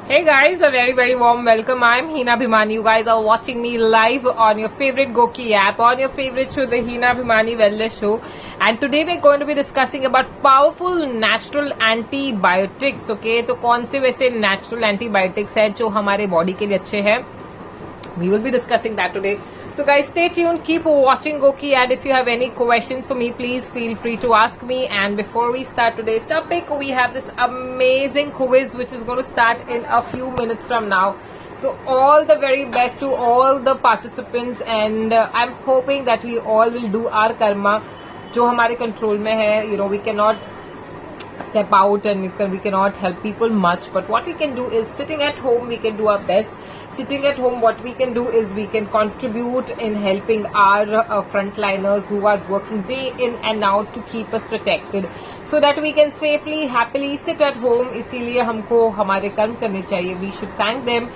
Hey guys, a very warm welcome. I'm Hina Bhimani. You guys are watching me live on your favorite Goki app, on your favorite show, the Hina Bhimani Wellness Show. And today we're going to be discussing about powerful natural antibiotics. Okay, तो कौन से वैसे natural antibiotics है जो हमारे body के लिए अच्छे हैं? We will be discussing that today. So guys, stay tuned, keep watching Goki, and if you have any questions for me, please feel free to ask me. And before we start today's topic, we have this amazing quiz which is going to start in a few minutes from now. So all the very best to all the participants, and I'm hoping that we all will do our karma जो हमारे control में है. You know, we cannot step out and we cannot help people much, but what we can do is sitting at home we can do our best. Sitting at home, what we can do is we can contribute in helping our frontliners who are working day in and out to keep us protected, so that we can safely, happily sit at home. इसीलिए हमको हमारे कर्म करने चाहिए. We should thank them,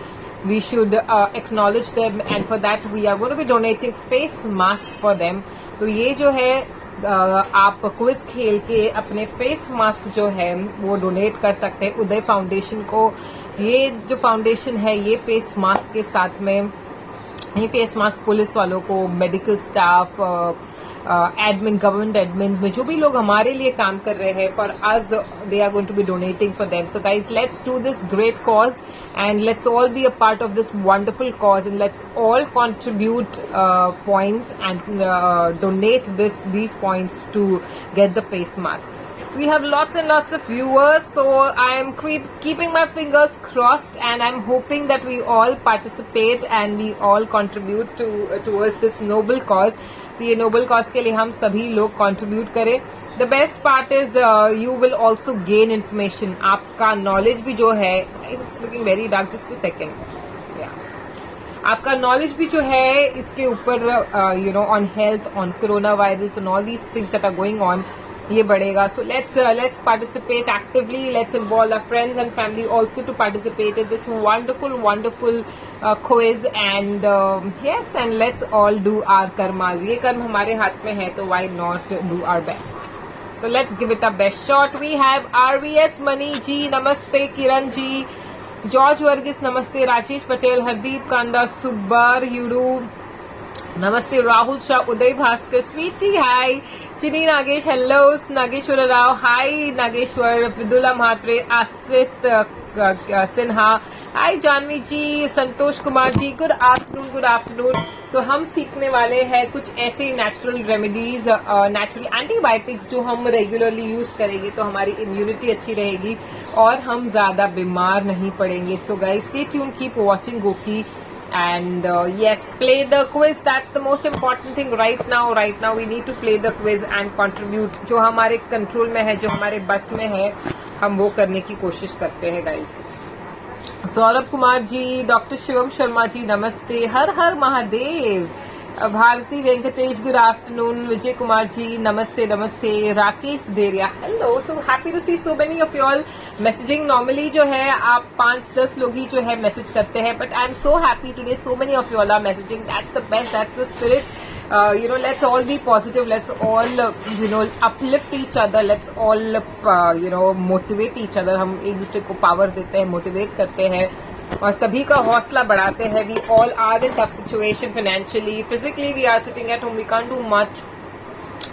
we should acknowledge them, and for that we are going to be donating face masks for them. तो ये जो है आप क्विज खेल के अपने फेस मास्क जो है वो डोनेट कर सकते हैं उदय फाउंडेशन को. ये जो फाउंडेशन है ये फेस मास्क के साथ में ये फेस मास्क पुलिस वालों को, medical staff, admin, government admin में जो भी लोग हमारे लिए काम कर रहे हैं, for us they are going to be donating for them. So guys, let's do this great cause and let's all be a part of this wonderful cause, and let's all contribute points and donate these points to get the face mask. We have lots and lots of viewers, so I am keeping my fingers crossed, and I'm hoping that we all participate and we all contribute towards this noble cause. तो ये noble cause के लिए हम सभी लोग contribute करें. The best part is you will also gain information. आपका knowledge भी जो है, it's looking very dark, just a second. Yeah. आपका knowledge भी जो है इसके ऊपर you know, on health, on coronavirus and all these things that are going on, ये बढ़ेगा. So let's participate actively. Let's involve our friends and family also to participate in this wonderful quiz, and yes, and let's all do our karmas. ये कर्म हमारे हाथ में है, तो why not do our best? So let's give it a best shot. We have RVS Mani ji, namaste. Kiran ji, George Varghese, namaste. Rajesh Patel, Hardeep Kanda, Subbar Yudu, namaste. Rahul Shah, Uday Bhaskar, Sweetie, hi. Chini Nagesh, hello. Nageshwar Rao, hi. Nageshwar, Vidula Mhatre, Asit Sinha, hi. Janvi ji, Santosh Kumar ji, good afternoon. So हम सीखने वाले हैं कुछ ऐसे natural remedies, natural antibiotics जो हम regularly use करेंगे तो हमारी इम्यूनिटी अच्छी रहेगी और हम ज्यादा बीमार नहीं पड़ेंगे. So guys, stay tune, keep watching Goki, and yes, play the quiz. That's the most important thing right now we need to play the quiz and contribute. जो हमारे कंट्रोल में है, जो हमारे बस में है, हम वो करने की कोशिश करते हैं गाइस. सौरभ कुमार जी, डॉक्टर शिवम शर्मा जी, नमस्ते. हर हर महादेव. Bharti Venkatesh, good afternoon. विजय कुमार जी, नमस्ते. Rakesh Deria, hello. So happy to see so many of you all messaging. Normally जो है आप 5-10 लोग ही जो है मैसेज करते हैं, but I am so happy today so many of you all are messaging. That's the best, that's the spirit. You know, let's all be positive, let's all you know, uplift each other, let's all you know, motivate each other. हम एक दूसरे को power देते हैं, motivate करते हैं और सभी का हौसला बढ़ाते हैं. We all are in tough situation financially, physically we are sitting at home, we can't do much.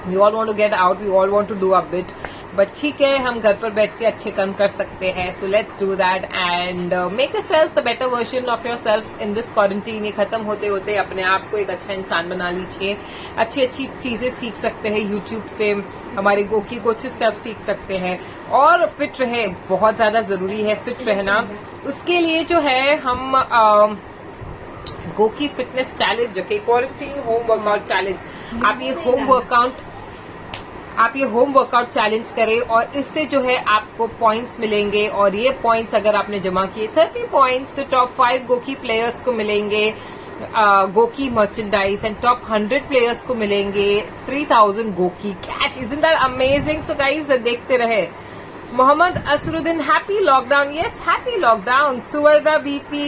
We all want to get out, we all want to do a bit, but ठीक है, हम घर पर बैठ के अच्छे काम कर सकते हैं. So let's do that and make a self the better version of your self in this quarantine. ये खत्म होते होते अपने आप को एक अच्छा इंसान बना लीजिए. अच्छी चीजें सीख सकते हैं यूट्यूब से, हमारे गोकी कोचेस से आप सीख सकते हैं. और फिट रहे, बहुत ज्यादा जरूरी है फिट रहना. उसके लिए जो है हम गोकी फिटनेस चैलेंज, जो कि क्वारंटीन होम वर्कआउट चैलेंज, आप ये होम वर्कआउट चैलेंज करें और इससे जो है आपको पॉइंट्स मिलेंगे. और ये पॉइंट्स अगर आपने जमा किए 30 पॉइंट्स तो टॉप 5 गोकी प्लेयर्स को मिलेंगे GOQii merchandise, and top 100 players को मिलेंगे 3000 GOQii cash. Isn't that amazing? So guys, देखते रहे. Mohammad Asaruddin, happy lockdown. Yes, happy lockdown. Suvarna BP,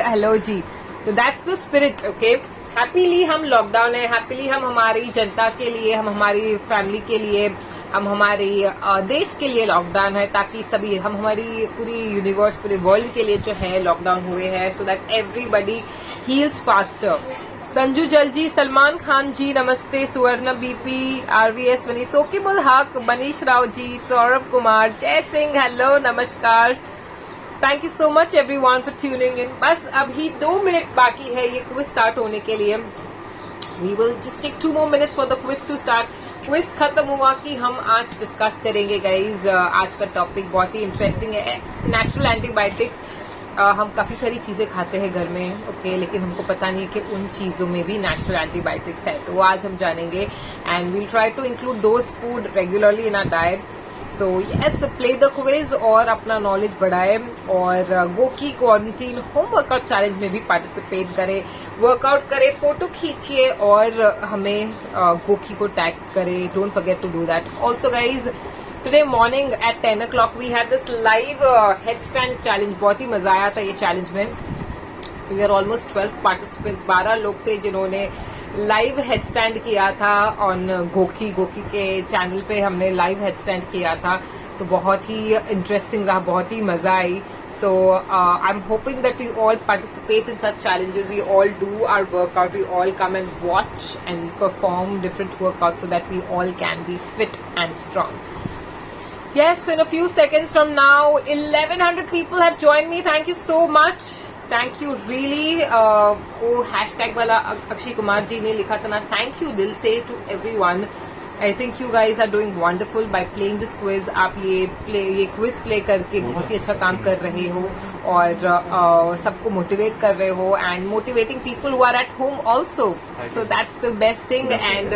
hello ji. तो that's the spirit. Okay, happily हम लॉकडाउन है, हैप्पीली हम हमारी जनता के लिए, हम हमारी फैमिली के लिए हम हमारे देश के लिए लॉकडाउन है, ताकि सभी हम हमारी पूरी यूनिवर्स, पूरे वर्ल्ड के लिए जो है लॉकडाउन हुए हैं, so that everybody heels faster. Sanju जल जी, सलमान खान जी नमस्ते, सुवर्ण बीपी, आरवीएस वनी, सोकिबुल हक, मनीष राव जी, सौरभ कुमार, जय सिंह, हेलो नमस्कार। Thank you so much everyone for tuning in. बस अभी 2 मिनट बाकी है ये क्विज स्टार्ट होने के लिए। We will just take 2 more minutes for the quiz to start. Quiz खत्म हुआ कि हम आज डिस्कस करेंगे गाइज। आज का टॉपिक बहुत ही इंटरेस्टिंग है, नेचुरल एंटीबायोटिक्स। हम काफी सारी चीजें खाते हैं घर में, ओके, लेकिन हमको पता नहीं है कि उन चीजों में भी नेचुरल एंटीबायोटिक्स है, तो वो आज हम जानेंगे। And we'll try to include those food regularly in our diet. So yes, play the quiz और अपना नॉलेज बढ़ाए, और GOQii quarantine home workout challenge में भी पार्टिसिपेट करें, वर्कआउट करें, फोटो खींचिए और हमें गोकी को टैग करें। Don't forget to do that. Also guys, today morning at 10 o'clock we had this live headstand challenge. बहुत ही मजा आया था ये चैलेंज में। वी आर ऑलमोस्ट 12 पार्टिसिपेंट्स, 12 लोग थे जिन्होंने लाइव हेडस्टैंड किया था ऑन गोकी के चैनल पे हमने लाइव हेडस्टैंड किया था, तो बहुत ही इंटरेस्टिंग रहा, बहुत ही मजा आई। So I'm hoping that we all participate in such challenges. We all do our workout. We all come and watch and perform different workouts so that we all can be fit and strong. Yes, in a few seconds from now, 1100 people have joined me. Thank you so much. Thank you really. वो hashtag वाला अक्षय कुमार जी ने लिखा था ना, thank you दिल से to everyone. I think you guys are doing wonderful by playing this quiz. आप ये क्विज प्ले करके बहुत ही अच्छा काम कर रहे हो, और सबको मोटिवेट कर रहे हो, and motivating people who are at home also. So that's the best thing, and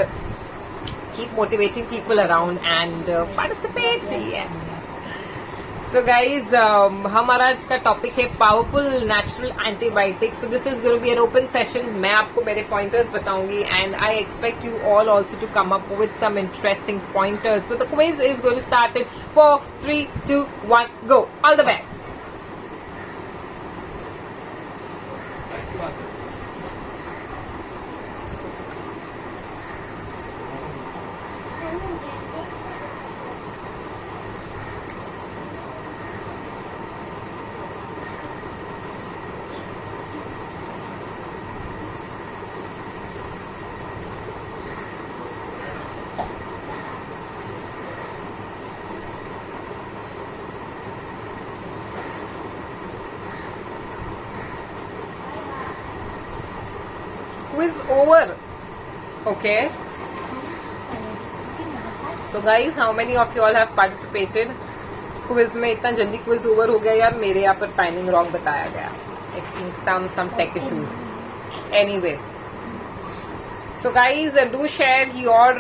keep motivating people around and participate. Yes. So guys, हमारा आज का टॉपिक है powerful natural antibiotics. So this is going to be an open session. मैं आपको मेरे pointers बताऊंगी, and I expect you all also to come up with some interesting pointers. So the quiz is going to start in 4, 3, 2, 1, go. All the best. Quiz over. Okay. So guys, how many of you all have participated? Quiz में इतना जल्दी quiz over हो गया, या मेरे यहाँ पर timing wrong बताया गया? I think some tech issues. Anyway, so guys, do share your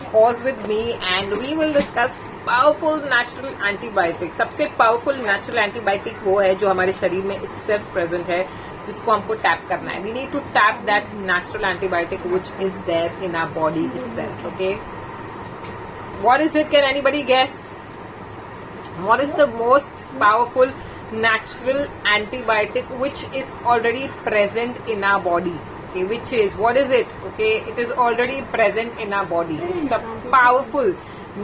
scores with me, and we will discuss powerful natural antibiotics. सबसे powerful natural antibiotic वो है जो हमारे शरीर में itself present है, जिसको हमको टैप करना है. We need to tap that natural antibiotic which is there in our body itself. Okay, what is it? Can anybody guess? What is the most powerful natural antibiotic which is already present in our body? Okay, which is, what is it? Okay, it is already present in our body. It's a powerful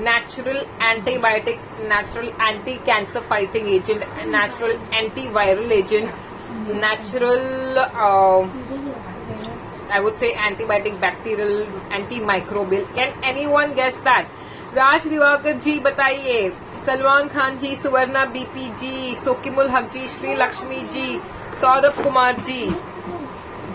natural antibiotic, natural anti-cancer fighting agent, natural antiviral agent, natural I would say antibiotic, bacterial, antimicrobial. Can anyone guess that? राज दिवाकर जी बताइए, सलमान खान जी, सुवर्णा BP जी, सोकिमुल हक जी, श्री लक्ष्मी जी, सौरभ कुमार जी,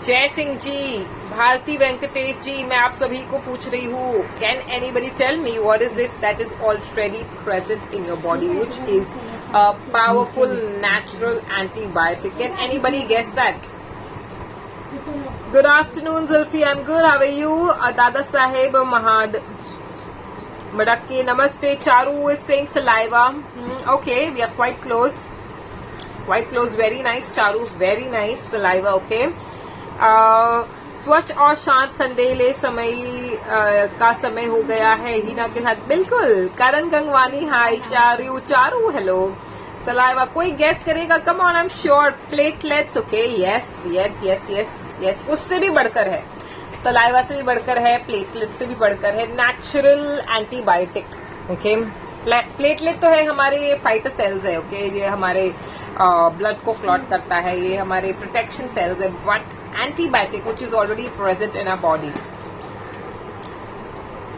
जय सिंह जी, भारती वेंकटेश जी, मैं आप सभी को पूछ रही हूँ, can anybody tell me what is it that is already present in your body which is a powerful natural antibiotic? Can anybody guess that? Good afternoon, Zulfi. I'm good. How are you? Dada Sahib Mahad Madakki, namaste. Charu is saying saliva. Okay, we are quite close. Quite close. Very nice, Charu. Very nice. Saliva. Okay. स्वच्छ और शांत संडेले समय का समय हो गया है हीना के साथ. बिल्कुल. करण गंगवानी, हाय. चारू हेलो. सलाइवा कोई गैस करेगा? Come on, I am sure. Platelets. Okay, yes yes yes yes yes. उससे भी बढ़कर है, सलाइवा से भी बढ़कर है, प्लेटलेट से भी बढ़कर है. Natural antibiotic. ओके। प्लेटलेट तो है हमारे फाइटर सेल्स है, ओके ये हमारे ब्लड को क्लॉट करता है, ये हमारे प्रोटेक्शन सेल्स है, but antibiotic which is already present in our body.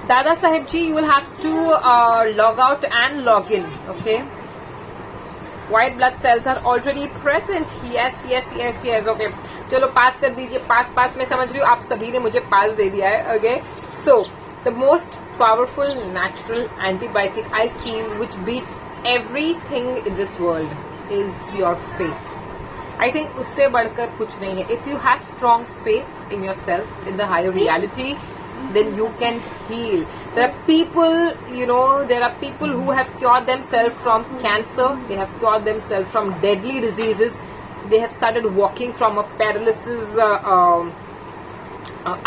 Dada Sahib ji, you will have to log out and log in, okay? White blood cells are already present. Yes, yes, yes, yes, okay. चलो पास कर दीजिए. पास मैं समझ रही हूँ आप सभी ने मुझे पास दे दिया है, okay? So, the most powerful natural antibiotic I feel which beats everything in this world is your faith. I think उससे बढ़कर कुछ नहीं है. If you have strong faith in yourself, in the higher reality, then you can heal. There are people, there are people who have cured themselves from cancer. They have cured themselves from deadly diseases. They have started walking from a paralysis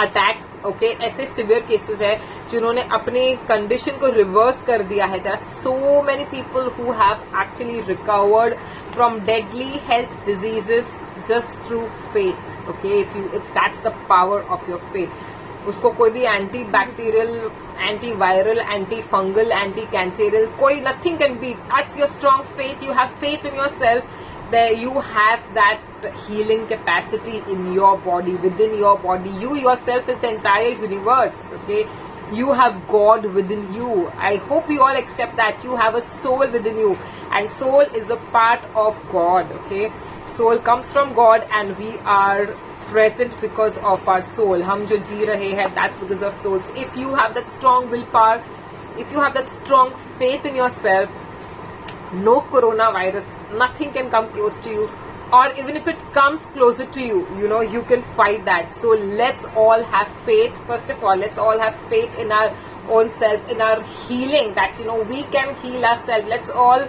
attack. Okay, ऐसे severe cases है जिन्होंने अपने condition को reverse कर दिया है. There are so many people who have actually recovered from deadly health diseases just through faith. Okay, that's the power of your faith. उसको कोई भी anti bacterial, anti viral, anti fungal, anti cancerial, कोई nothing can be. That's your strong faith. You have faith in yourself. You have that healing capacity in your body, within your body. You yourself is the entire universe, okay? You have God within you. I hope you all accept that. You have a soul within you. And soul is a part of God, okay? Soul comes from God and we are present because of our soul. हम जो जी रहे हैं, that's because of souls. If you have that strong willpower, if you have that strong faith in yourself, no coronavirus, nothing can come close to you. Or even if it comes closer to you, you can fight that. So let's all have faith. First of all, let's all have faith in our own self, in our healing, that we can heal ourselves. Let's all,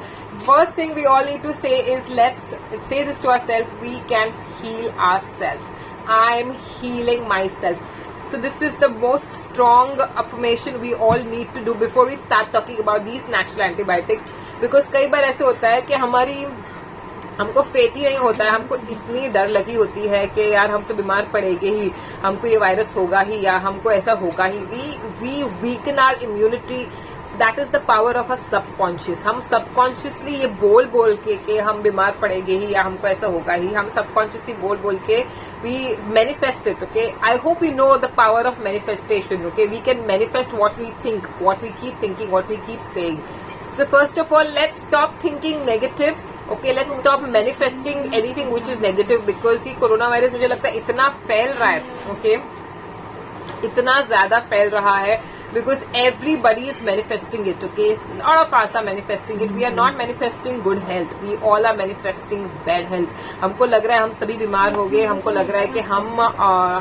first thing we all need to say is, let's say this to ourselves: we can heal ourselves. I'm healing myself. So this is the most strong affirmation we all need to do before we start talking about these natural antibiotics. Because कई बार ऐसे होता है कि हमको faith ही नहीं होता है, हमको इतनी डर लगी होती है कि यार हम तो बीमार पड़ेंगे ही, हमको ये वायरस होगा ही, या हमको ऐसा होगा ही. We weaken our immunity. That is the power of a subconscious. हम सबकॉन्शियसली ये बोल के कि हम बीमार पड़ेंगे ही या हमको ऐसा होगा ही, हम सबकॉन्शियसली बोल के we manifest it. Okay, I hope you know the power of manifestation. Okay, we can manifest what we think, what we keep thinking, what we keep saying. So first of all, let's stop thinking negative. Okay, let's stop manifesting anything which is negative, because ये corona virus मुझे लगता है इतना फैल रहा है. Okay, इतना ज्यादा फैल रहा है because everybody is manifesting it. Okay, a lot of us are manifesting it. We are not manifesting good health. We all are manifesting bad health. हमको लग रहा है हम सभी बीमार हो गए, हमको लग रहा है कि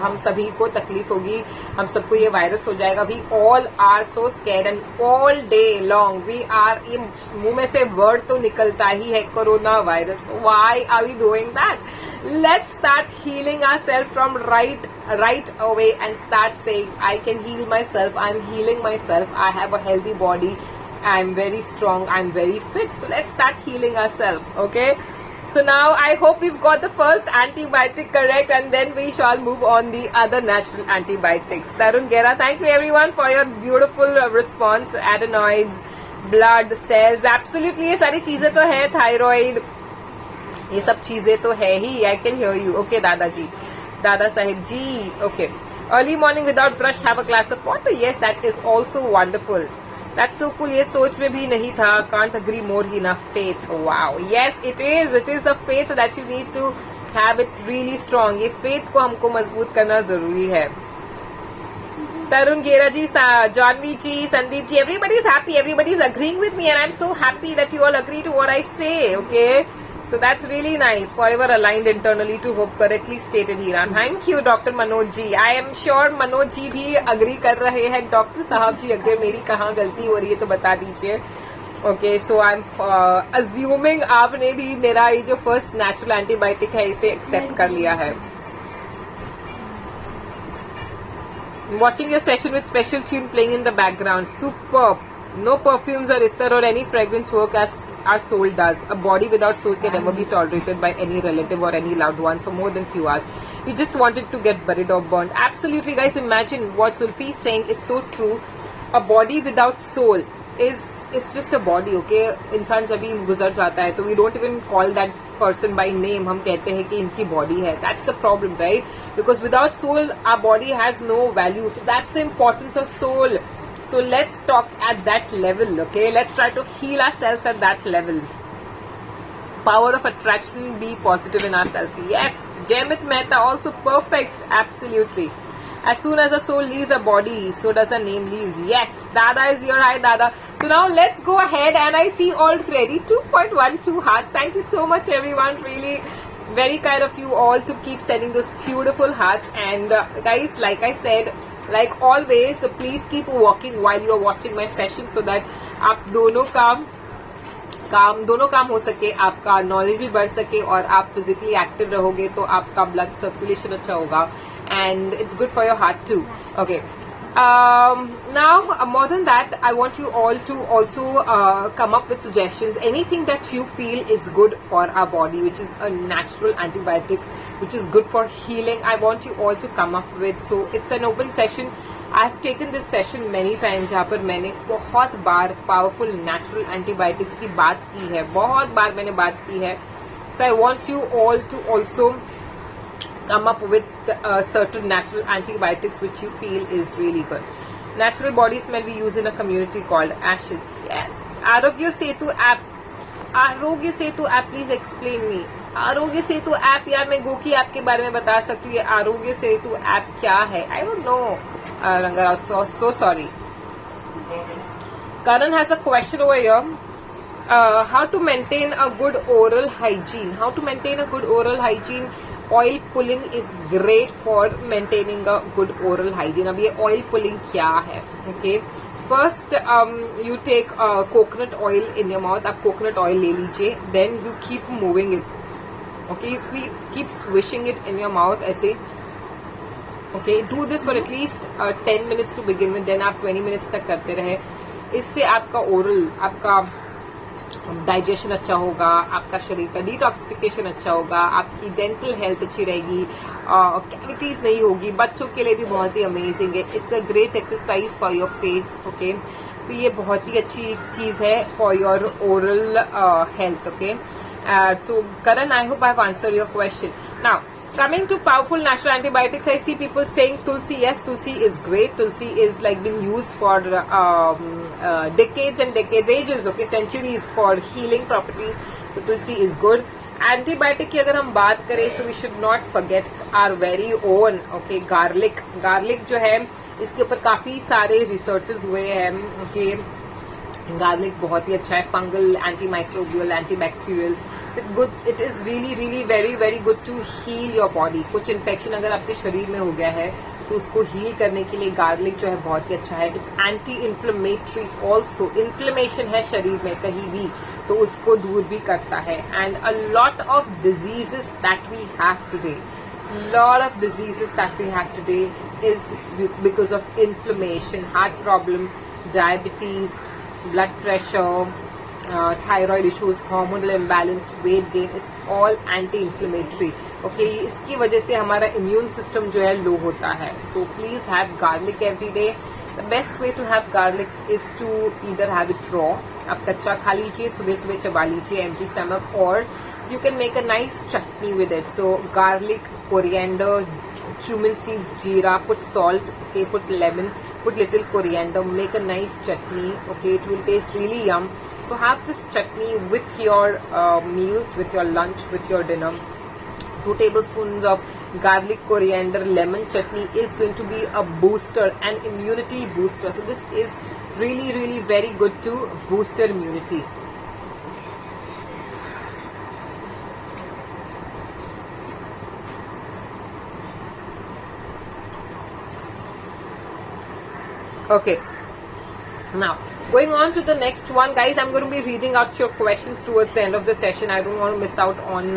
हम सभी को तकलीफ होगी, हम सबको ये वायरस हो जाएगा. We all are so scared and all day long we are, ये मुंह में से वर्ड तो निकलता ही है, corona virus. Why are we doing that? Let's start healing ourselves from right away and start saying, I can heal myself, I'm healing myself, I have a healthy body, I'm very strong, I'm very fit. So let's start healing ourselves. Okay, so now I hope we've got the first antibiotic correct, and then we shall move on the other natural antibiotics. Tarun Gera, thank you everyone for your beautiful response. Adenoids, blood cells, absolutely ये सारी चीजें तो है, thyroid, ये सब चीजें तो है ही. I can hear you. Okay दादाजी, Dada Sahib ji. Okay, early morning without brush have a glass of water. Yes, that is also wonderful. That's so cool. ये सोच में भी नहीं था. Can't agree more. ही ना faith. Wow, yes it is the faith that you need to have it really strong. ये faith को हमको मजबूत करना जरूरी है. Tarun Gera ji, Janvi ji, Sandeep ji, everybody is happy, everybody is agreeing with me, and I'm so happy that you all agree to what I say. Okay, so that's really nice. Forever aligned internally to hope, correctly stated Hira. Thank you Dr. Manoj ji. I am sure Manoj ji भी agree कर रहे हैं. Doctor साहब जी, अगर मेरी कहाँ गलती हो रही है तो बता दीजिए. Okay, so I'm assuming आपने भी मेरा ये जो फर्स्ट नेचुरल एंटीबायोटिक है इसे एक्सेप्ट कर लिया है. Watching your session with special tune playing in the background. Superb. No perfumes or ittar or any fragrance work as our soul does. A body without soul can never be tolerated by any relative or any loved ones for more than few hours. We just wanted to get buried or burned. Absolutely, guys. Imagine what Sulfi is saying is so true. A body without soul is just a body, okay? इंसान जब भी गुजर जाता है तो we don't even call that person by name. हम कहते हैं कि इनकी body है. That's the problem, right? Because without soul, our body has no value. So that's the importance of soul. So let's talk at that level, okay? Let's try to heal ourselves at that level. Power of attraction, be positive in ourselves. Yes, Jayamit Mehta, also perfect, absolutely. As soon as a soul leaves a body, so does a name leaves. Yes, Dada is here. Hi, Dada. So now let's go ahead, and I see already 2.12 hearts. Thank you so much, everyone. Really, very kind of you all to keep sending those beautiful hearts. And guys, like I said, like always, so please keep walking while you are watching my session, so that आप दोनों काम हो सके, आपका knowledge भी बढ़ सके और आप फिजिकली एक्टिव रहोगे तो आपका ब्लड सर्कुलेशन अच्छा होगा, and it's good for your heart too. Okay, now more than that, I want you all to also come up with suggestions, anything that you feel is good for our body, which is a natural antibiotic, which is good for healing. I want you all to come up with. So it's an open session. I've taken this session many times, जहाँ पर मैंने बहुत बार powerful natural antibiotics की बात की है, बहुत बार मैंने बात की है. So I want you all to also come up with certain natural antibiotics which you feel is really good. Natural body smell we use in a community called Ashes. Yes. Arogya Setu app. Arogya Setu app, please explain me. Aarogya Setu app, यार मैं Goki app के बारे में बता सकती हूँ. ये Aarogya Setu app क्या है? I don't know. Rangarao, so sorry. Karan has a question over here. How to maintain a good oral hygiene? How to maintain a good oral hygiene? Oil pulling is great for maintaining a good oral hygiene. अब ये oil pulling क्या है? Okay. First, you take coconut oil in your mouth. आप coconut oil ले लीजिए. Then you keep moving it. Okay, you keep swishing it in your mouth ऐसे. Okay, do this for at least 10 minutes to begin with. Then आप 20 minutes तक करते रहे. इससे आपका ओरल, आपका डाइजेशन अच्छा होगा, आपका शरीर का डिटॉक्सिफिकेशन अच्छा होगा, आपकी डेंटल हेल्थ अच्छी रहेगी, कैविटीज नहीं होगी. बच्चों के लिए भी बहुत ही अमेजिंग है. It's a great exercise for your face. Okay, तो ये बहुत ही अच्छी चीज है for your oral health. Okay, so Karan, I hope I've answered your question. Now, coming to powerful natural antibiotics, I see people saying Tulsi. Yes, Tulsi is great. Tulsi is like been used for decades and decades, ages, okay, centuries, for healing properties. So Tulsi is good. Antibiotic की अगर हम बात करें, so we should not forget our very own, okay, garlic. Garlic जो है, इसके ऊपर काफी सारे रिसर्चेस हुए हैं. okay, गार्लिक बहुत ही अच्छा है. Fungal, anti microbial, anti bacterial. It is really really very very good to heal your body. कुछ इन्फेक्शन अगर आपके शरीर में हो गया है तो उसको हील करने के लिए गार्लिक जो है बहुत ही अच्छा है. It's anti inflammatory also. Inflammation है शरीर में कहीं भी तो उसको दूर भी करता है. And a lot of diseases that we have today, lot of diseases that we have today is because of inflammation. Heart problem, diabetes, blood pressure, thyroid issues, hormonal imbalance, weight gain, it's all anti-inflammatory. Okay, इसकी वजह से हमारा immune system जो है low होता है. So please have garlic every day. The best way to have garlic is to either have it raw, आप कच्चा खा लीजिए, सुबह सुबह चबा लीजिए empty stomach, or you can make a nice chutney with it. So garlic, coriander, cumin seeds, jeera, put salt, okay, put lemon, put little coriander, make a nice chutney. Okay, it will taste really yum. So have this chutney with your meals, with your lunch, with your dinner. 2 tablespoons of garlic, coriander, lemon chutney is going to be a booster, an immunity booster. So this is really really very good to boost your immunity. Okay, now going on to the next one, guys. I'm going to be reading out your questions towards the end of the session. I don't want to miss out on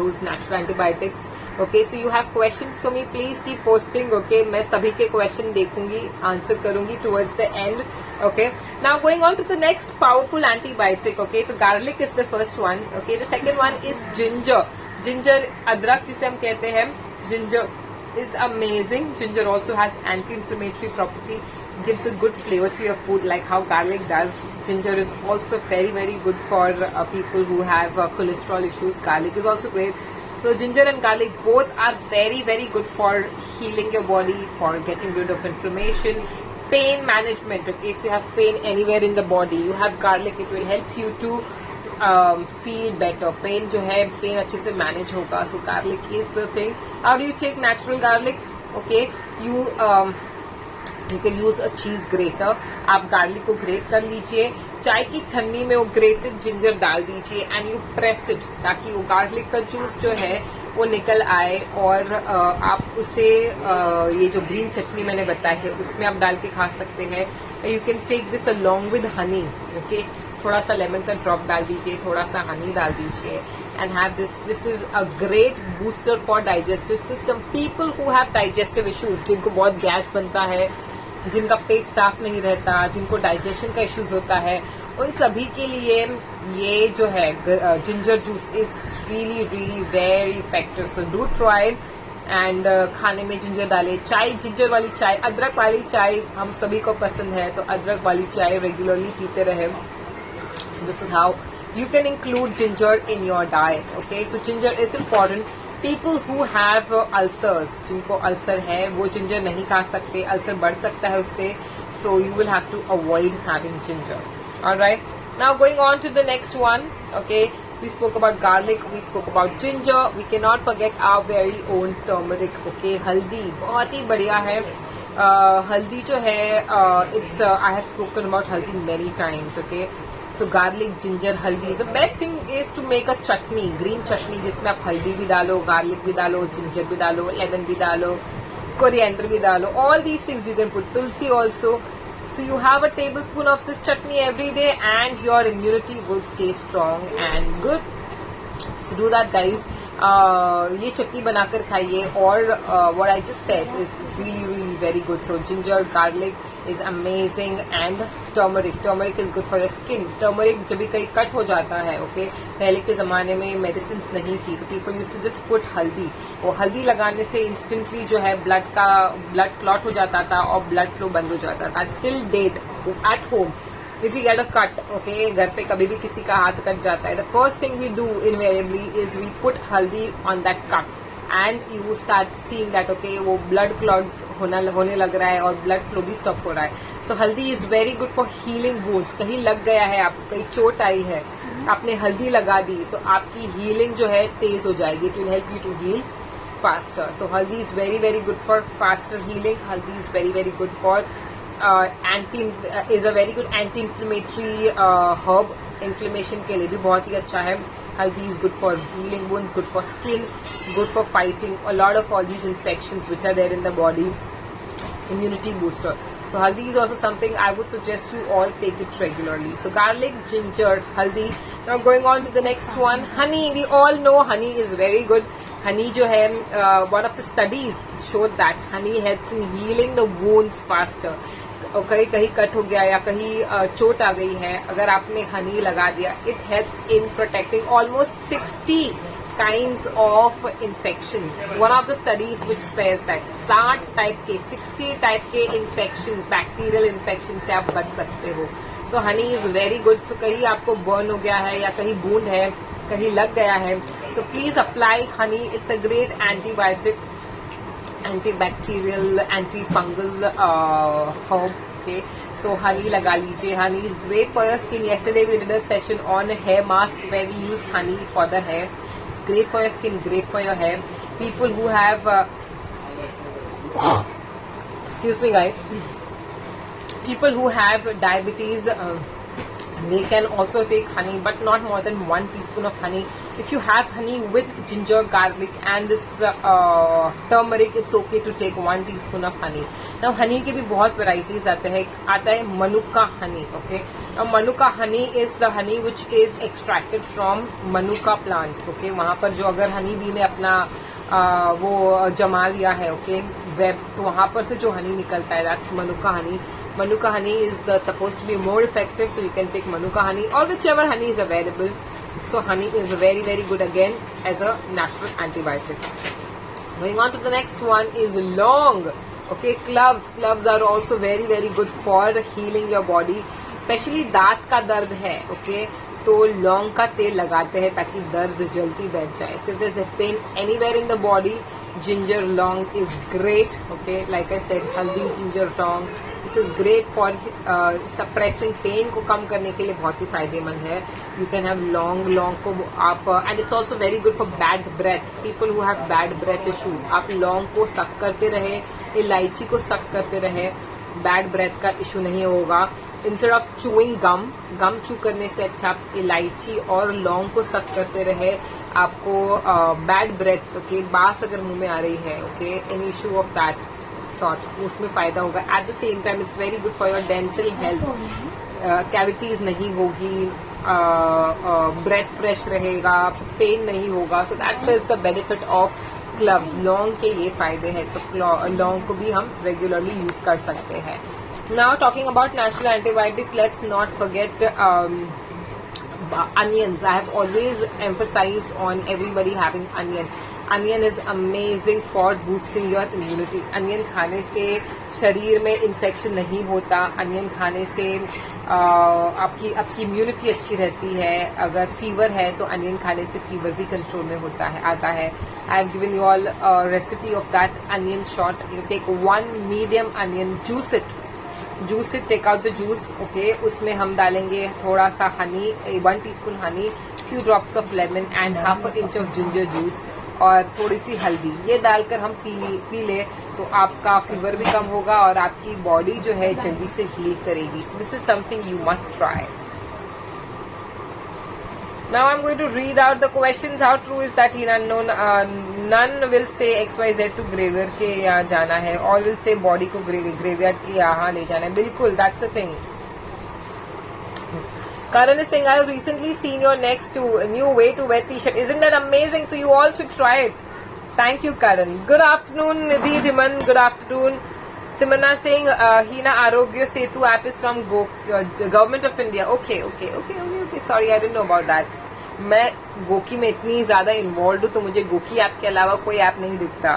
those natural antibiotics. Okay, so you have questions for me, please keep posting. Okay, मैं सभी के question देखूंगी, answer करूंगी towards the end. Okay, now going on to the next powerful antibiotic. Okay, so garlic is the first one. Okay, the second one is ginger. Ginger, अदरक जिसे हम कहते हैं, ginger is amazing. Ginger also has anti-inflammatory property. gives a good flavor to your food, like how garlic does. Ginger is also very good for people who have cholesterol issues. Garlic is also great. So ginger and garlic both are very good for healing your body, for getting rid of inflammation, pain management. Okay, if you have pain anywhere in the body, you have garlic, it will help you to feel better. Pain जो है, pain अच्छे से manage होगा. So garlic is the thing. How do you take natural garlic? Okay, you can use a cheese grater. आप garlic को great कर लीजिए, चाय की छन्नी में वो ग्रेटेड जिंजर डाल दीजिए एंड यू प्रेस इट, ताकि वो गार्लिक का जूस जो है वो निकल आए, और आप उसे ये जो ग्रीन चटनी मैंने बताई है उसमें आप डाल के खा सकते हैं. You can take this along with honey. Okay, थोड़ा सा लेमन का ड्रॉप डाल दीजिए, थोड़ा सा हनी डाल दीजिए and have this. This is a great booster for digestive system. People who have digestive issues, जिनको बहुत गैस बनता है, जिनका पेट साफ नहीं रहता, जिनको डाइजेशन का इश्यूज होता है, उन सभी के लिए ये जो है ginger juice is really very effective. So do try. And खाने में जिंजर डालें. चाय, जिंजर वाली चाय, अदरक वाली चाय हम सभी को पसंद है, तो अदरक वाली चाय रेगुलरली पीते रहे. सो this is how you can include ginger in your diet. Okay, so ginger is important. People who have ulcers, जिनको अल्सर है, वो जिंजर नहीं खा सकते, अल्सर बढ़ सकता है उससे, so you will have to avoid having ginger. Alright, now going on to the next one. Okay, so we spoke about garlic, we spoke about ginger, we cannot forget our very own turmeric. Okay, हल्दी बहुत ही बढ़िया है. हल्दी जो है, it's I have spoken about haldi many times. Okay, so garlic, ginger, haldi. The best thing is to make a chutney, green chutney, जिसमें आप हल्दी भी डालो, garlic भी डालो, ginger भी डालो, lemon भी डालो, coriander भी डालो. All these things you can put. Tulsi also. So you have a tablespoon of this chutney every day, and your immunity will stay strong and good. So do that, guys. ये चटनी बनाकर खाइए. और what I just said is really very good. So ginger, garlic is amazing, and turmeric is good for your skin. Turmeric जब भी कहीं cut हो जाता है, okay, पहले के ज़माने में मेडिसिन नहीं थी, तो people used to just put हल्दी. वो हल्दी लगाने से इंस्टेंटली जो है ब्लड क्लॉट हो जाता था और ब्लड फ्लो बंद हो जाता था. Till date at home, if you get a cut, okay, घर पे कभी भी किसी का हाथ कट जाता है, the first thing we do invariably is we put haldi on that cut, and you start seeing that, okay, वो blood clot होने लग रहा है और blood flow भी stop हो रहा है. So haldi is very good for healing wounds. कहीं लग गया है आपको, कहीं चोट आई है, आपने हल्दी लगा दी, तो आपकी healing जो है तेज हो जाएगी. It will help you to heal faster. So haldi is very good for faster healing. Haldi is very good for is a very good anti-inflammatory herb. Inflammation के लिए भी बहुत ही अच्छा है. Haldi is good for healing wounds, good for skin, good for fighting a lot of all these infections which are there in the body. Immunity booster. So haldi is also something I would suggest you all take it regularly. So garlic, ginger, haldi. Now going on to the next one, honey. We all know honey is very good. Honey जो है, one of the studies showed that honey helps in healing the wounds faster. और कहीं cut हो गया या कहीं चोट आ गई है, अगर आपने हनी लगा दिया, it helps in protecting almost 60 kinds of infection. One of the studies which says that 60 type के infections, बैक्टीरियल इन्फेक्शन से आप बच सकते हो. So honey is very good. So कहीं आपको बर्न हो गया है या कहीं बूंद है, कहीं लग गया है, so please apply honey. It's a great antibiotic, antibacterial, antifungal herb. Okay, so honey लगा लीजिए. Honey is great for your skin. Yesterday we did a session on hair mask where we used honey for the hair. It's great for your skin, great for your hair. People who have excuse me guys, people who have diabetes, they can also take honey, but not more than 1 teaspoon of honey. If you have honey with ginger, garlic and this turmeric, it's okay to take 1 teaspoon of honey. Now honey के भी बहुत varieties आता है manuka honey. Okay, now manuka honey is the honey which is extracted from manuka plant. Okay, वहाँ पर जो अगर honey bee ने अपना वो जमा लिया है, okay, वेब, तो वहाँ पर से जो honey निकलता है, that's manuka honey. Manuka honey is supposed to be more effective, so you can take manuka honey or whichever honey is available. So honey is very good again as a natural antibiotic. Going on to the next one is long. Okay, cloves are also very very good for healing your body, especially दांत का दर्द है, okay, तो लौंग का तेल लगाते हैं ताकि दर्द जल्दी बैठ जाए. So if there is a pain anywhere in the body, ginger long is great. Okay, like I said, haldi, ginger long, this is great for suppressing pain को कम करने के लिए बहुत ही फायदेमंद है. You can have long को आप and it's also very good for bad breath. People who have bad breath issue, आप लौंग को सक करते रहे, इलायची को सक करते रहे, बैड ब्रेथ का इशू नहीं होगा. इंस्टेड ऑफ चूइंग गम चू करने से अच्छा आप इलायची और लौंग को सक करते रहे. आपको बैड ब्रेथ, ओके, बास अगर मुंह में आ रही है, okay, any issue of that sort, उसमें फायदा होगा. At the same time it's very good for your dental health. Cavities नहीं होगी, ब्रेथ फ्रेश रहेगा, पेन नहीं होगा. So that is the benefit of cloves. लौंग के ये फायदे हैं, तो लौंग को भी हम रेगुलरली यूज कर सकते हैं. Now talking about natural antibiotics, let's not forget onions. I have always emphasized on everybody having onion. Onion is amazing for boosting your immunity. Onion खाने से शरीर में इन्फेक्शन नहीं होता. onion खाने से आपकी इम्यूनिटी अच्छी रहती है. अगर फीवर है तो onion खाने से फीवर भी कंट्रोल में आता है. I have given you all a recipe of that onion shot. You take 1 medium onion, juice it, take out the juice, okay. उसमें हम डालेंगे थोड़ा सा Honey, 1 teaspoon Honey, few drops of lemon and half an inch of ginger juice और थोड़ी सी हल्दी. ये डालकर हम पी ले तो आपका फीवर भी कम होगा और आपकी बॉडी जो है जल्दी से हील करेगी. So this is something you must try. Now I'm going to read out the questions. How true is that, Hina? None will say XYZ to graveyard के यहाँ जाना है. All will say body को graveyard के यहाँ ले जाना है. बिल्कुल, that's the thing. Karan is saying, I have recently seen your new way to wear t-shirt. Isn't that amazing? So you all should try it. Thank you, Karan. Good afternoon, Nidhi Dhiman. Good afternoon. Timanna saying, Hina, Arogya Setu app is from Government of India. Okay. Sorry, I didn't know about that. मैं गोकी में इतनी ज्यादा involve हूँ तो मुझे Goki app के अलावा कोई ऐप नहीं दिखता.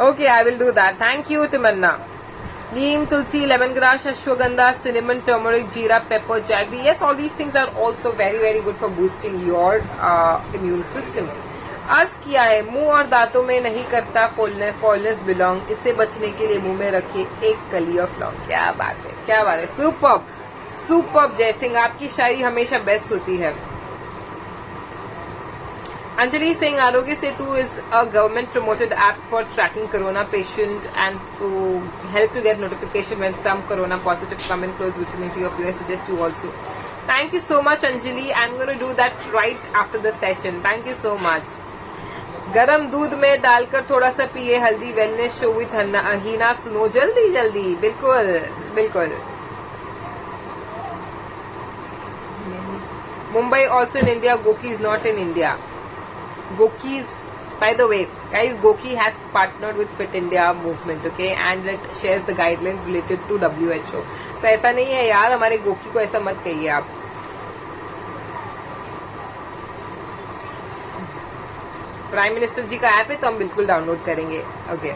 Okay, I will do that. Thank you Timanna. Neem, tulsi, lemon grass, ashwagandha, cinnamon, turmeric, jeera, pepper, jaggery. Yes, all these things are also very very good for boosting your immune system. अर्ज किया है, मुंह और दांतों में नहीं करता फॉलनेस बिलोंग. इससे बचने के लिए मुंह में रखिए 1 कली ऑफ लौंग. क्या बात है. सुपर्ब जय सिंह, आपकी शायरी हमेशा बेस्ट होती है. Anjali saying Arogya Setu is a government promoted app for tracking corona patient and to help to get notification when some corona positive come in close vicinity of you. I suggest you also. Thank you so much, Anjali. I'm going to do that right after the session. Thank you so much. गरम दूध में डालकर थोड़ा सा पिए हल्दी. Wellness show with हीना सुनो जल्दी. बिल्कुल. Mumbai also in India. Goki is not in India. Goki's, by the way, guys, Goki has partnered with Fit India movement, okay, and it shares the guidelines related to WHO. So ऐसा नहीं है यार, हमारे गोकी को ऐसा मत कहिए आप. प्राइम मिनिस्टर जी का ऐप है तो हम बिल्कुल डाउनलोड करेंगे. Okay.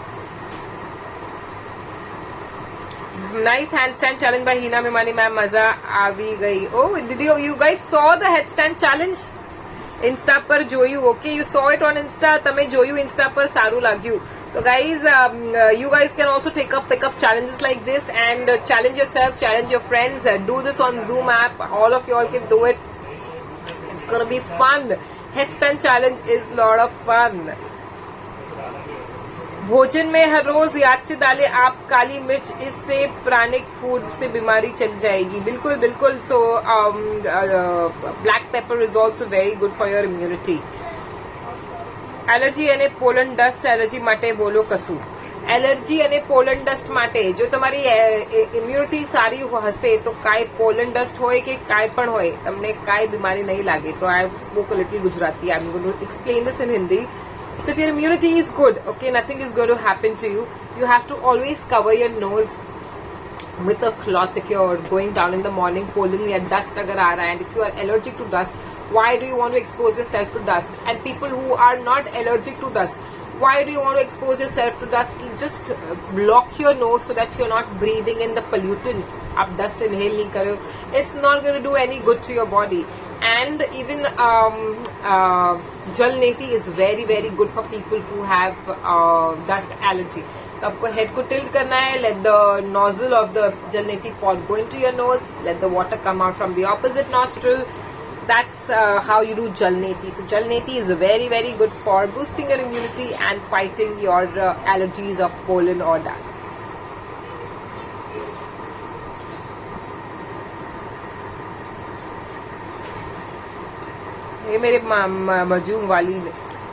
Nice handstand challenge by Heena Bhimani ma'am. मजा आ भी गई. Oh, did you guys saw the headstand challenge insta पर જોયું? Okay, you saw it on insta. તમે જોયું ઇન્સ્ટા પર, સારું લાગ્યું તો guys you guys can also pick up challenges like this and challenge yourself, challenge your friends. Do this on Zoom app. All of you all can do it. It's gonna be fun. Headstand challenge is lot of fun. भोजन में हर रोज याद से डालें आप काली मिर्च. इससे प्राणिक food से बीमारी चल जाएगी. बिल्कुल. So black pepper is also very good for your immunity. Allergy અને પોલન ડસ્ટ એલર્જી માટે બોલો કશું. એલર્જી અને પોલન ડસ્ટ માટે જો તમારી ઇમ્યુનિટી સારી હશે તો કાંઈ પોલન ડસ્ટ હોય કે કાંઈ પણ હોય, તમને કાંઈ બીમારી નહીં લાગે. તો I spoke a little Gujarati. I am going to explain this in Hindi. So if your immunity is good, okay, nothing is going to happen to you. You have to always cover your nose with a cloth if you're going down in the morning. pollen या dust अगर आ रहा है, and if you are allergic to dust, why do you want to expose yourself to dust? And people who are not allergic to dust, Why do you want to expose yourself to dust? Just block your nose so that you're not breathing in the pollutants. आप dust inhale नहीं करो, it's not going to do any good to your body. And even jal neti is very very good for people who have dust allergy. So आपको head को tilt करना है, let the nozzle of the jal neti pot go into your nose, let the water come out from the opposite nostril. That's how you do jal neti. So jal neti is very very good for boosting your immunity and fighting your allergies of pollen or dust. ये मेरे मजूम वाली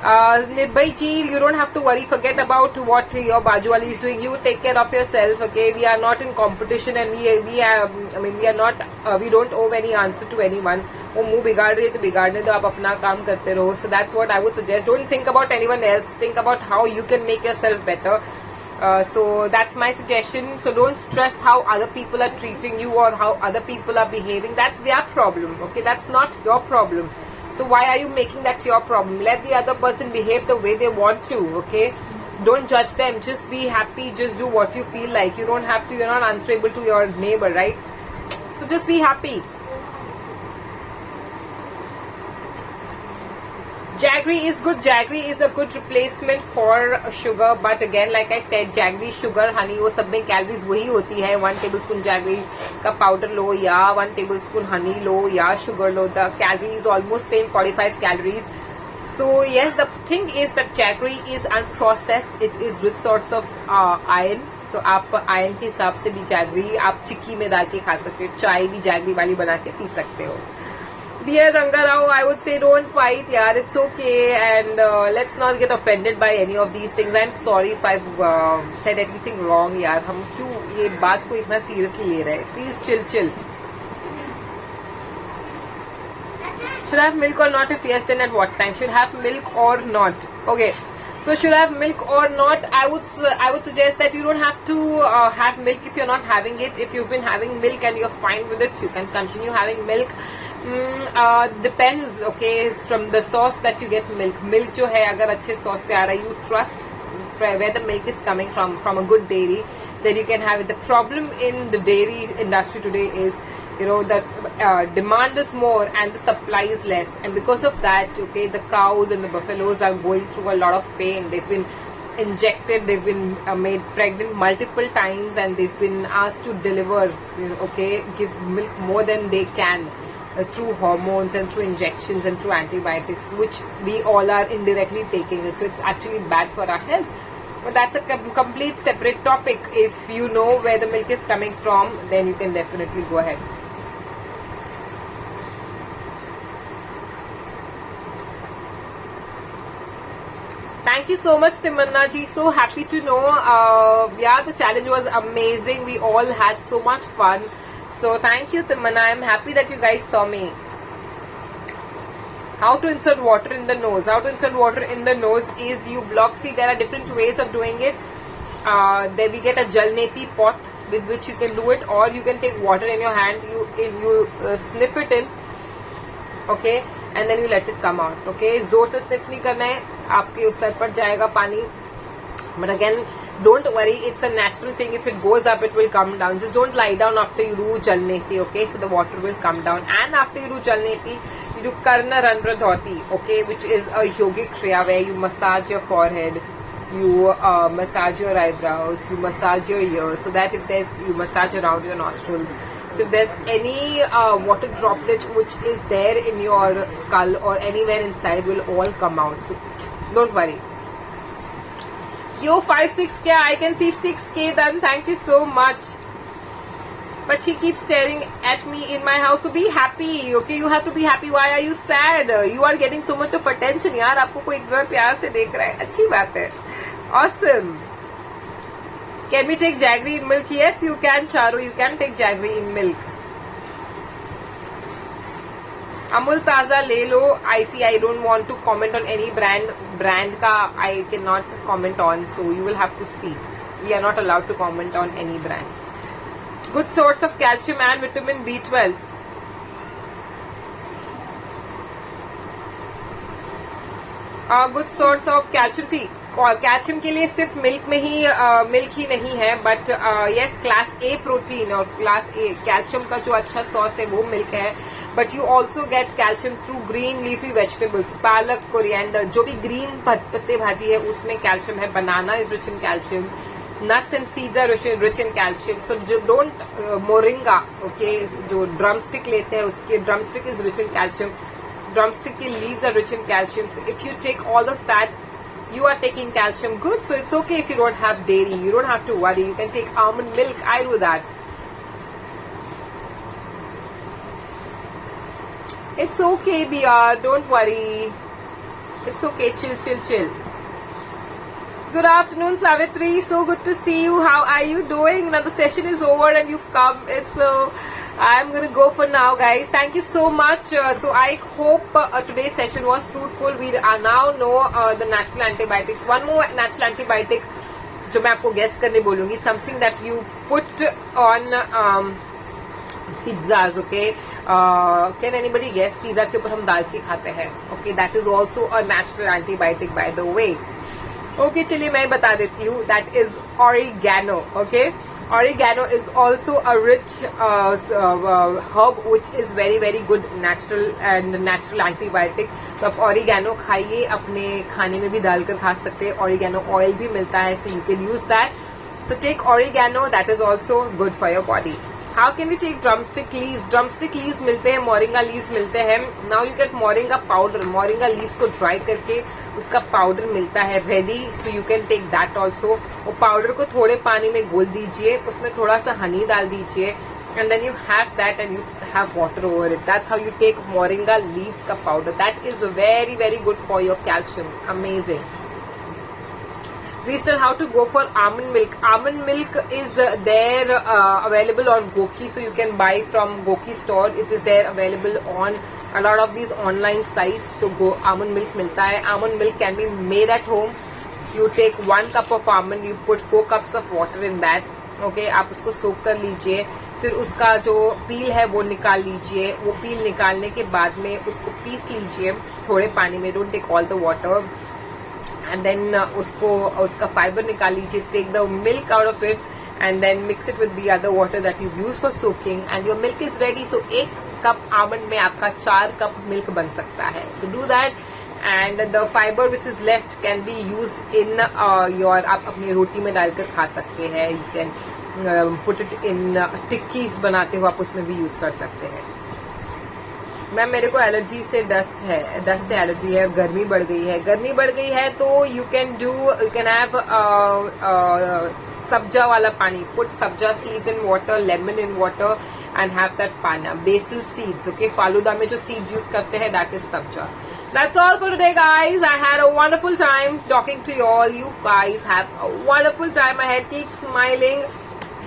Nirbhay ji, you don't have to worry. Forget about what your Bajuwali is doing. You take care of yourself. Okay, we are not in competition, and we are not. We don't owe any answer to anyone. वो मुंह बिगाड़ रही है तो बिगाड़ने दो, आप अपना काम करते रहो. So that's what I would suggest. Don't think about anyone else. Think about how you can make yourself better. So that's my suggestion. So don't stress how other people are treating you or how other people are behaving. That's their problem. Okay, that's not your problem. So why are you making that your problem? Let the other person behave the way they want to, okay? Don't judge them. Just be happy. Just do what you feel like. You don't have to, you're not answerable to your neighbor, right? So just be happy. Jaggery is good. Jaggery is a good replacement for sugar, but again, like I said, jaggery, sugar, honey, वो सब में calories वही होती है. 1 tablespoon jaggery का powder लो या 1 tablespoon honey लो या sugar low, the calories almost same, 45 calories. So yes, the thing is that jaggery is unprocessed. It is rich source of iron. तो आप आयरन के हिसाब से भी जैगरी आप चिक्की में डाल के खा सकते हो. चाय भी जैगरी वाली बना के पी सकते हो. Dear Ranga Rao, I would say don't fight, yaar. It's okay, and let's not get offended by any of these things. I'm sorry if I've said anything wrong, yaar. हम क्यों ये बात को इतना seriously ले रहे हैं? Please chill. Should I have milk or not? If yes, then at what time? Should I have milk or not? Okay. So should I have milk or not? I would suggest that you don't have to have milk if you're not having it. If you've been having milk and you're fine with it, you can continue having milk. Depends, okay, from the source that you get milk. Milk जो है अगर अच्छे source से आ रहा है, you trust where the milk is coming from a good dairy, then you can have it. The problem in the dairy industry today is, you know, that demand is more and the supply is less, and because of that, okay, the cows and the buffaloes are going through a lot of pain. They've been injected, they've been made pregnant multiple times, and they've been asked to deliver, you know, okay, give milk more than they can. Through hormones and through injections and through antibiotics, which we all are indirectly taking it. So it's actually bad for our health. But that's a complete separate topic. If you know where the milk is coming from, then you can definitely go ahead. Thank you so much, Timanna ji. So happy to know. Yeah, the challenge was amazing. We all had so much fun. So thank you, Timanna. I'm happy that you guys saw me. How to insert water in the nose? How to insert water in the nose is you block. See, there are different ways of doing it. Then we get a jal neti pot with which you can do it, or you can take water in your hand. You sniff it in, okay, and then you let it come out. Okay, जोर से sniff नहीं करना है, आपके sir पर जाएगा पानी. But again, don't worry, it's a natural thing. If it goes up, it will come down. Just don't lie down after you do jal neti, okay? So the water will come down. And after you do jal neti, you do karna randra dhoti, okay, which is a yogic kriya where you massage your forehead, you massage your eyebrows, you massage your ears, so that you massage around your nostrils. So if there's any water droplet which is there in your skull or anywhere inside, will all come out. So don't worry. Yo, 5-6K, I can see 6K done. Thank you so much. But she keeps staring at me in my house. So be happy, okay? You have to be happy. Why are you sad? You are getting so much of attention, यार. आपको कोई इतना प्यार से देख रहा है. अच्छी बात है. Awesome. Can we take jaggery in milk? Yes, you can, Charu. You can take jaggery in milk. Amul Taza ले लो. I don't want to comment on any brand. Brand का I cannot comment on. So you will have to see. We are not allowed to comment on any brands. Good source of calcium and vitamin B12. Good source of calcium. See, calcium के लिए सिर्फ milk में ही milk ही नहीं है, but yes class A protein और class A calcium का जो अच्छा सोर्स है वो मिल्क है, but you also get calcium through green leafy vegetables, palak, coriander, जो भी ग्रीन पत्ते भाजी है उसमें कैल्शियम है. Banana is rich in calcium, nuts and seeds are rich in calcium. So don't moringa, okay, जो drumstick लेते हैं उसके drumstick is rich in calcium, drumstick के leaves are rich in calcium. So if you take all of that, you are taking calcium good. So it's okay if you don't have dairy, you don't have to worry, you can take almond milk. I do that. It's okay BR, don't worry, it's okay, chill. Good afternoon, Savitri. So good to see you. How are you doing? Now the session is over and you've come. I'm gonna go for now, guys. Thank you so much. So I hope today's session was fruitful. We are now know the natural antibiotics. One more natural antibiotic, जो मैं आपको guess करने बोलूँगी. Something that you put on pizzas. Okay. Can anybody guess? Pizza के ऊपर हम डाल के खाते हैं. Okay. That is also a natural antibiotic, by the way. Okay चलिए मैं बता देती हूँ. That is oregano. Okay, oregano is also a rich herb which is very very good natural and natural antibiotic. तो आप ऑरिगैनो खाइए, अपने खाने में भी डालकर खा सकते हैं. ऑरिगैनो ऑयल भी मिलता है, so you can use that. So take oregano, that is also good for your body. How can we take drumstick leaves? Drumstick leaves मिलते हैं, मोरिंगा लीव्स मिलते हैं. Now you get moringa powder. Moringa leaves को dry करके उसका powder मिलता है ready, so you can take that also. वो पाउडर को थोड़े पानी में घोल दीजिए, उसमें थोड़ा सा हनी डाल दीजिए, and then you have that and you have water over it. That's how you take moringa leaves का powder. That is very very good for your calcium. Amazing. We still how to go for almond milk. Almond milk is there available on Goki, so you can buy from Goki store. It is there available on a lot of these online sites. तो almond milk मिलता है. Almond milk can be made at home. You take 1 cup of almond, you put 4 cups of water in that. Okay, आप उसको सोक कर लीजिए, फिर उसका जो पील है वो निकाल लीजिए. वो पील निकालने के बाद में उसको पीस लीजिए थोड़े पानी में. Don't take all the water. And then उसका फाइबर निकाल लीजिए. Take the milk out of it and then mix it with the other water that you use for soaking and your milk is ready. So 1 cup almond में आपका 4 cup milk बन सकता है. So do that and the fibre which is left can be used in your, आप अपनी रोटी में डालकर खा सकते हैं. You can put it in tikkis बनाते हो, आप उसमें भी यूज कर सकते हैं. मैम मेरे को एलर्जी से डस्ट से एलर्जी है, गर्मी बढ़ गई है तो यू कैन हैव सब्जा वाला पानी. Put sabja seeds in water, lemon in water and have that पाना. बेसिल सीड्स, ओके, फालूदा में जो सीड्स यूज करते हैं that is sabja. That's all for today, guys. I had a wonderful time talking to you all. You guys have a wonderful time ahead. Keep smiling.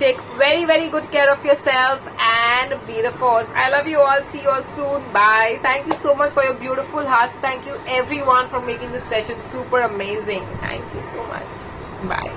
Take very, very good care of yourself and be the force. I love you all. See you all soon. Bye. Thank you so much for your beautiful hearts. Thank you everyone for making this session super amazing. Thank you so much. Bye.